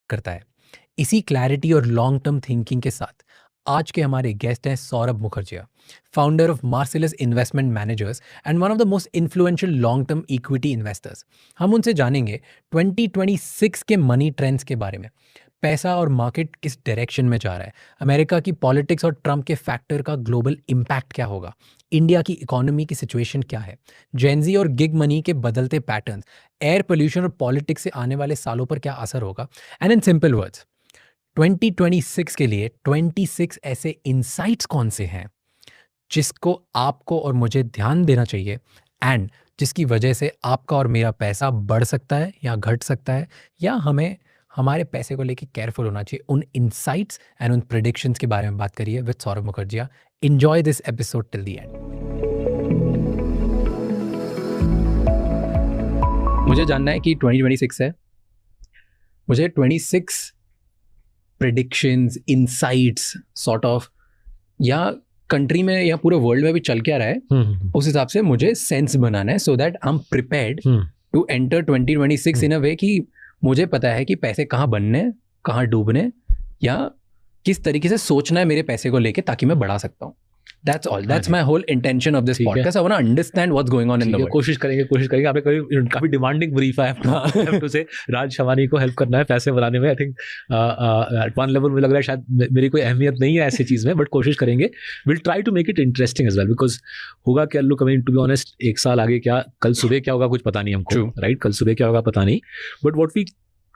करता है। इसी क्लैरिटी और लॉन्ग टर्म थिंकिंग के साथ आज के हमारे गेस्ट हैं Saurabh Mukherjea, founder of Marcellus investment managers and one of the most influential long term equity investors. हम उनसे जानेंगे 2026 के मनी ट्रेंड्स के बारे में, पैसा और मार्केट किस डायरेक्शन में जा रहा है, अमेरिका की पॉलिटिक्स और ट्रम्प के फैक्टर का ग्लोबल इम्पैक्ट क्या होगा, इंडिया की इकोनॉमी की सिचुएशन क्या है, जेनजी और गिग मनी के बदलते पैटर्न्स, एयर पोल्यूशन और पॉलिटिक्स से आने वाले सालों पर क्या असर होगा, एंड इन सिंपल वर्ड्स 2026 के लिए 26 ऐसे इंसाइट्स कौन से हैं जिसको आपको और मुझे ध्यान देना चाहिए एंड जिसकी वजह से आपका और मेरा पैसा बढ़ सकता है या घट सकता है, या हमें हमारे पैसे को लेके केयरफुल होना चाहिए। उन इंसाइट्स एंड उन प्रेडिक्शंस के बारे में बात करिए with Saurabh Mukerjea. Enjoy this episode till the end. मुझे जानना है कि 2026 है, मुझे 26 प्रेडिक्शंस, इंसाइट्स सॉर्ट ऑफ, या कंट्री में या पूरे वर्ल्ड में भी चल क्या रहा है उस हिसाब से मुझे सेंस बनाना है, so that I am prepared to enter 2026 in a way कि मुझे पता है कि पैसे कहाँ बनने, कहाँ डूबने, या किस तरीके से सोचना है मेरे पैसे को लेके ताकि मैं बढ़ा सकता हूँ। That's all. That's my whole intention of this podcast. I want to understand what's going on in the world. कोशिश करेंगे। आपने काफी डिमांडिंग ब्रीफ है, have to say। Raj Shavani को हेल्प करना है पैसे बनाने में। I think at one level मुझे लग रहा है शायद मेरी कोई अहमियत नहीं है ऐसी चीज में, बट कोशिश करेंगे। Will try to make it interesting as well, because होगा क्या look, I mean to be honest, एक साल आगे क्या, कल सुबह क्या होगा कुछ पता नहीं हमको, राइट? कल सुबह क्या होगा पता नहीं, but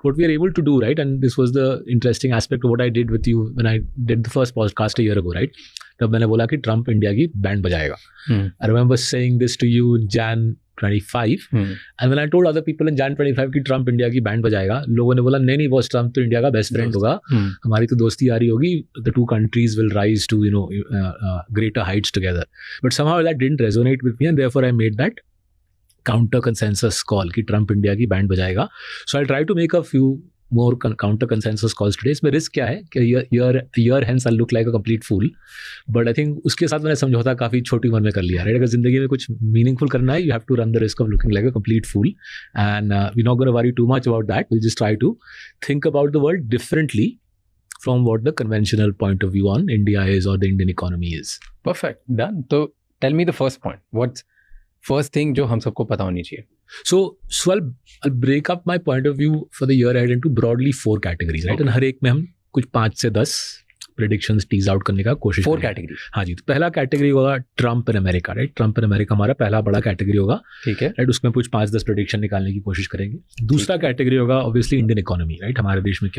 what we are able to do, right? And this was the interesting aspect of what I did with you when I did the first podcast a year ago, right? तब मैंने बोला कि ट्रम्प इंडिया की band बजाएगा. I remember saying this to you in Jan 25, and when I told other people in Jan 25 कि Trump India की band बजाएगा, लोगों ने बोला नहीं बॉस, ट्रम्प तो इंडिया का बेस्ट फ्रेंड होगा, हमारी तो दोस्ती यारी होगी, the two countries will rise to greater heights together. But somehow that didn't resonate with me, and therefore I made that counter consensus call कि ट्रम्प इंडिया की band बजाएगा. So I'll try to make a few more counter consensus calls today. इसमें risk क्या है कि year hence I'll look like a complete fool, but I think उसके साथ मैंने समझौता काफ़ी छोटी उम्र में कर लिया, right? अगर जिंदगी में कुछ meaningful करना है, you have to run the risk of looking like a complete fool, and we're not going to worry too much about that. We'll just try to think about the world differently from what the conventional point of view on India is or the Indian economy is. Perfect, done. So tell me the first point. What's first thing जो हम सबको पता होनी चाहिए? So I'll break up my point of view for the year ahead into broadly 4 categories, right? And हर एक में हम कुछ 5 से 10 predictions tease out करने का कोशिश करेंगे. 4 categories. हाँ जी, तो पहला कैटेगरी होगा Trump in America, right? Trump in America हमारा पहला बड़ा कैटेगरी होगा, ठीक है, राइट? उसमें कुछ 5-10 प्रेडिक्शन निकालने की कोशिश करेंगे. दूसरा कैटेगरी होगा ऑब्वियसली इंडियन इकोनॉमी, राइट? हमारे देश में क्या